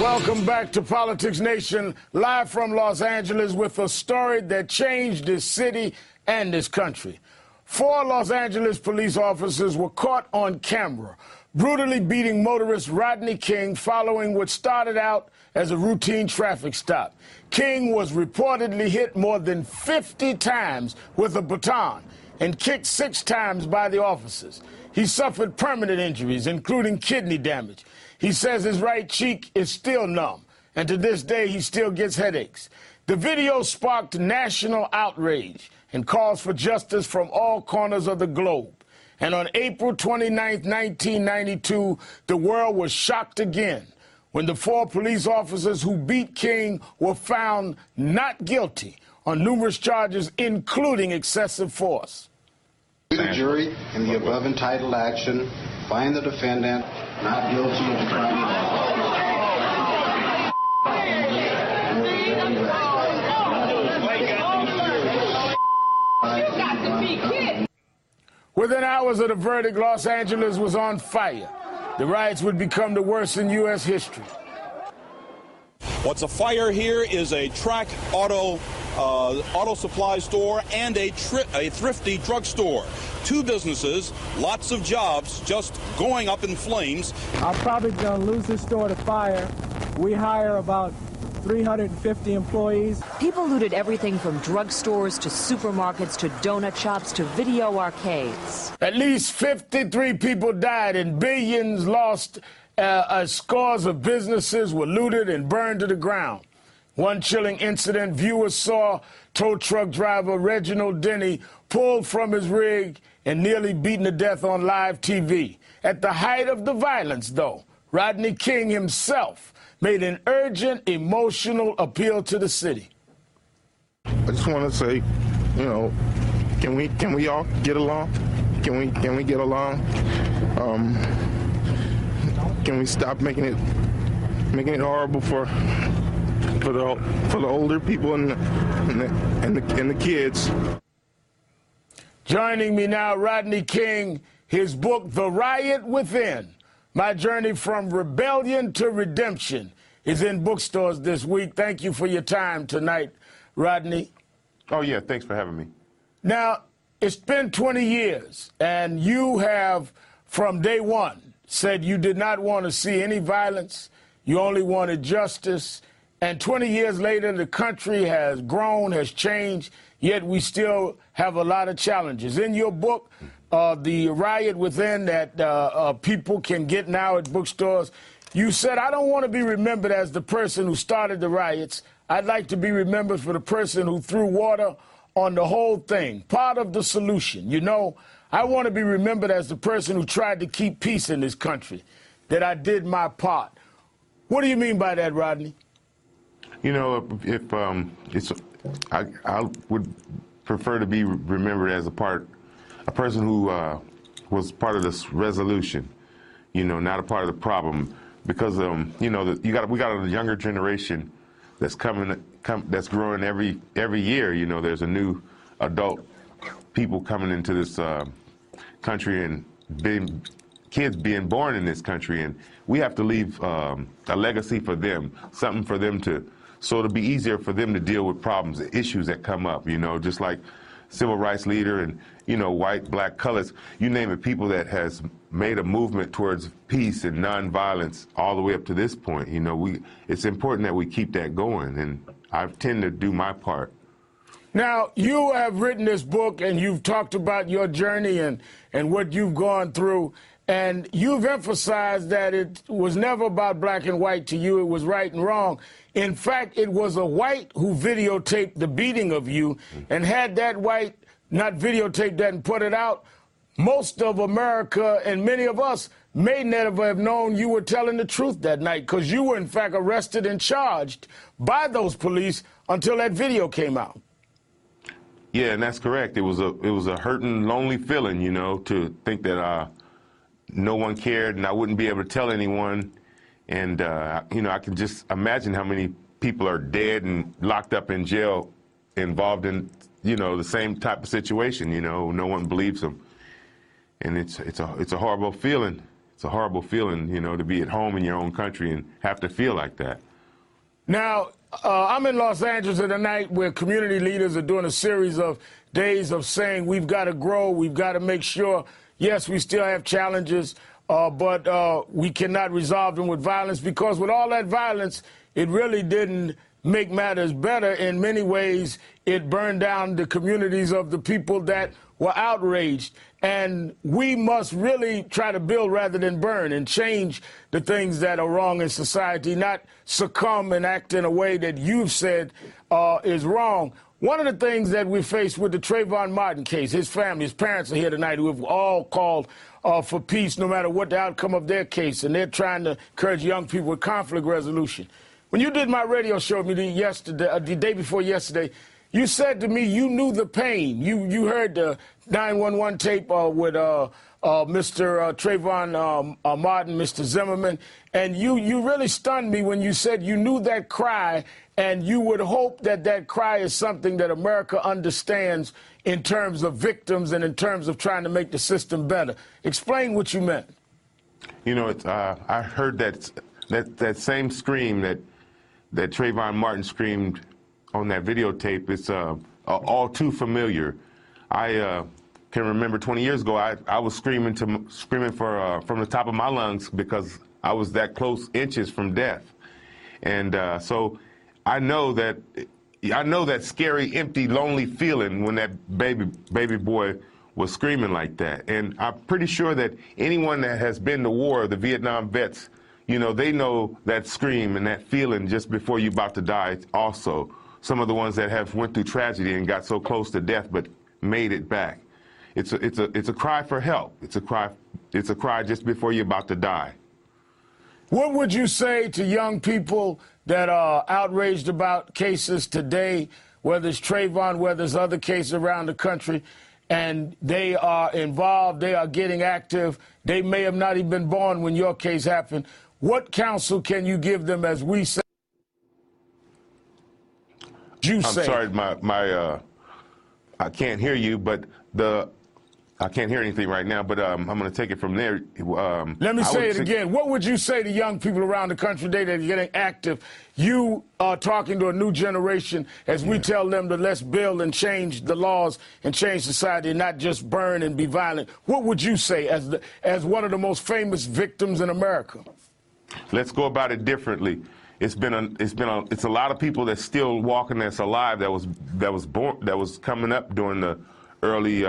Welcome back to Politics Nation, live from Los Angeles with a story that changed this city and this country. 4 Los Angeles police officers were caught on camera brutally beating motorist Rodney King following what started out as a routine traffic stop. King was reportedly hit more than 50 times with a baton and kicked 6 times by the officers. He suffered permanent injuries, including kidney damage. He says his right cheek is still numb, and to this day he still gets headaches. The video sparked national outrage and calls for justice from all corners of the globe. And on April 29, 1992, the world was shocked again when the 4 police officers who beat King were found not guilty on numerous charges, including excessive force. The jury, in the above entitled action, find the defendant not guilty of the crime. Within hours of the verdict, Los Angeles was on fire. The riots would become the worst in U.S. history. What's a fire here is a track auto supply store and a thrifty drugstore. 2 businesses, lots of jobs just going up in flames. I'm probably going to lose this store to fire. We hire about 350 employees. People looted everything from drugstores to supermarkets to donut shops to video arcades. At least 53 people died and billions lost. Scores of businesses were looted and burned to the ground. One chilling incident viewers saw: tow truck driver Reginald Denny pulled from his rig and nearly beaten to death on live TV. At the height of the violence, though, Rodney King himself made an urgent, emotional appeal to the city. I just want to say, you know, can we all get along? Can we get along? Can we stop making it horrible for the older people and the kids? Joining me now, Rodney King, his book, The Riot Within, My Journey from Rebellion to Redemption, is in bookstores this week. Thank you for your time tonight, Rodney. Oh, yeah, thanks for having me. Now, it's been 20 years, and you have, from day one, said you did not want to see any violence. You only wanted justice. And 20 years later, the country has grown, has changed, yet we still have a lot of challenges. In your book, The Riot Within, that people can get now at bookstores, you said, I don't want to be remembered as the person who started the riots. I'd like to be remembered for the person who threw water on the whole thing, part of the solution. You know, I want to be remembered as the person who tried to keep peace in this country, that I did my part. What do you mean by that, Rodney? You know, I would prefer to be remembered as a person who was part of this resolution. You know, not a part of the problem, because you know, we got a younger generation that's that's growing every year. You know, there's a new adult people coming into this country and kids being born in this country, and we have to leave a legacy for them, something for them so it'll be easier for them to deal with problems, issues that come up, you know, just like civil rights leader and, you know, white, black, colors, you name it, people that has made a movement towards peace and nonviolence all the way up to this point. You know, it's important that we keep that going, and I tend to do my part. Now, you have written this book, and you've talked about your journey and what you've gone through, and you've emphasized that it was never about black and white to you. It was right and wrong. In fact, it was a white who videotaped the beating of you, and had that white not videotaped that and put it out, most of America and many of us may never have known you were telling the truth that night, because you were, in fact, arrested and charged by those police until that video came out. Yeah, and that's correct. It was a hurting, lonely feeling, you know, to think that no one cared and I wouldn't be able to tell anyone. And, you know, I can just imagine how many people are dead and locked up in jail involved in, you know, the same type of situation, you know, no one believes them. And it's a horrible feeling. it's a horrible feeling, you know, to be at home in your own country and have to feel like that. Now, I'm in Los Angeles tonight where community leaders are doing a series of days of saying we've got to grow, we've got to make sure, yes, we still have challenges, but we cannot resolve them with violence, because with all that violence, it really didn't make matters better. In many ways, it burned down the communities of the people that were outraged. And we must really try to build rather than burn and change the things that are wrong in society, not succumb and act in a way that you've said is wrong. One of the things that we faced with the Trayvon Martin case, his family, his parents are here tonight who have all called for peace no matter what the outcome of their case, and they're trying to encourage young people with conflict resolution. When you did my radio show with me yesterday, the day before yesterday, you said to me you knew the pain. You heard the 911 tape with Mr. Trayvon Martin, Mr. Zimmerman, and you really stunned me when you said you knew that cry, and you would hope that that cry is something that America understands in terms of victims and in terms of trying to make the system better. Explain what you meant. You know, I heard that same scream that Trayvon Martin screamed on that videotape. It's all too familiar. I can remember 20 years ago, I was screaming for from the top of my lungs because I was that close, inches from death. And so I know that scary, empty, lonely feeling when that baby boy was screaming like that. And I'm pretty sure that anyone that has been to war, the Vietnam vets, you know, they know that scream and that feeling just before you're about to die also. Some of the ones that have went through tragedy and got so close to death but made it back. It's a cry for help. It's a cry just before you're about to die. What would you say to young people that are outraged about cases today, whether it's Trayvon, whether it's other cases around the country, and they are involved, they are getting active, they may have not even been born when your case happened? What counsel can you give them as we say? I'm sorry, I can't hear you, but I can't hear anything right now, but I'm going to take it from there. Let me say it again. What would you say to young people around the country today that are getting active? You are talking to a new generation as we tell them to let's build and change the laws and change society and not just burn and be violent. What would you say as one of the most famous victims in America? Let's go about it differently. It's a lot of people that's still walking, that's alive, that was coming up during the early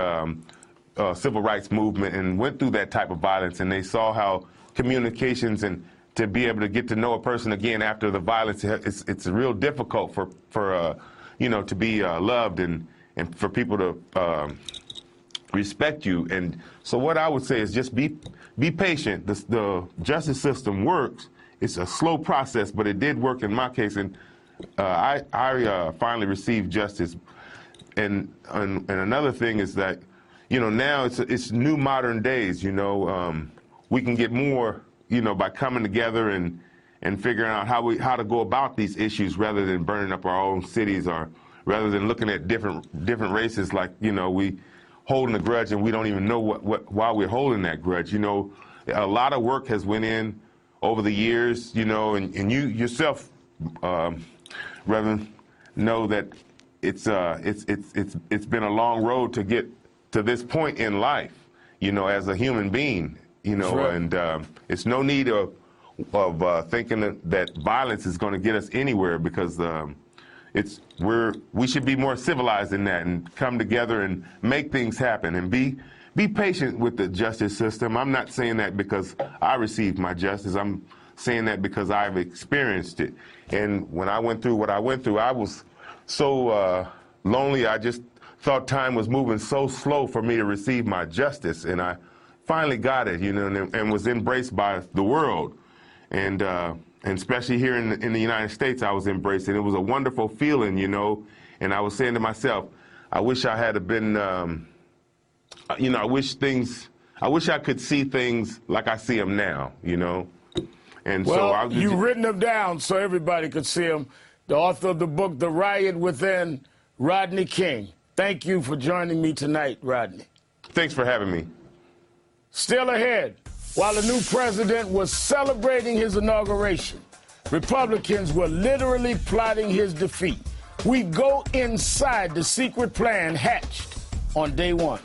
civil rights movement and went through that type of violence, and they saw how communications and to be able to get to know a person again after the violence, it's real difficult for you know, to be loved and for people to respect you. And so what I would say is just be patient. The justice system works. It's a slow process, but it did work in my case, and I finally received justice. And another thing is that, you know, now it's new modern days. You know, we can get more, you know, by coming together and figuring out how to go about these issues rather than burning up our own cities, or rather than looking at different races like, you know, we holding a grudge and we don't even know why we're holding that grudge. You know, a lot of work has went in over the years, you know, and you yourself, Reverend, know that it's been a long road to get to this point in life, you know, as a human being, you know, sure. And it's no need of thinking that violence is going to get us anywhere, because we should be more civilized than that and come together and make things happen and be patient with the justice system. I'm not saying that because I received my justice. I'm saying that because I've experienced it. And when I went through what I went through, I was so lonely. I just thought time was moving so slow for me to receive my justice. And I finally got it, you know, and was embraced by the world. And especially here in the United States, I was embraced. And it was a wonderful feeling, you know. And I was saying to myself, I wish I had been... you know, I wish I could see things like I see them now, you know. And well, so you've written them down so everybody could see them. The author of the book, The Riot Within, Rodney King. Thank you for joining me tonight, Rodney. Thanks for having me. Still ahead, While the new president was celebrating his inauguration, Republicans were literally plotting his defeat. We go inside the secret plan hatched on day one.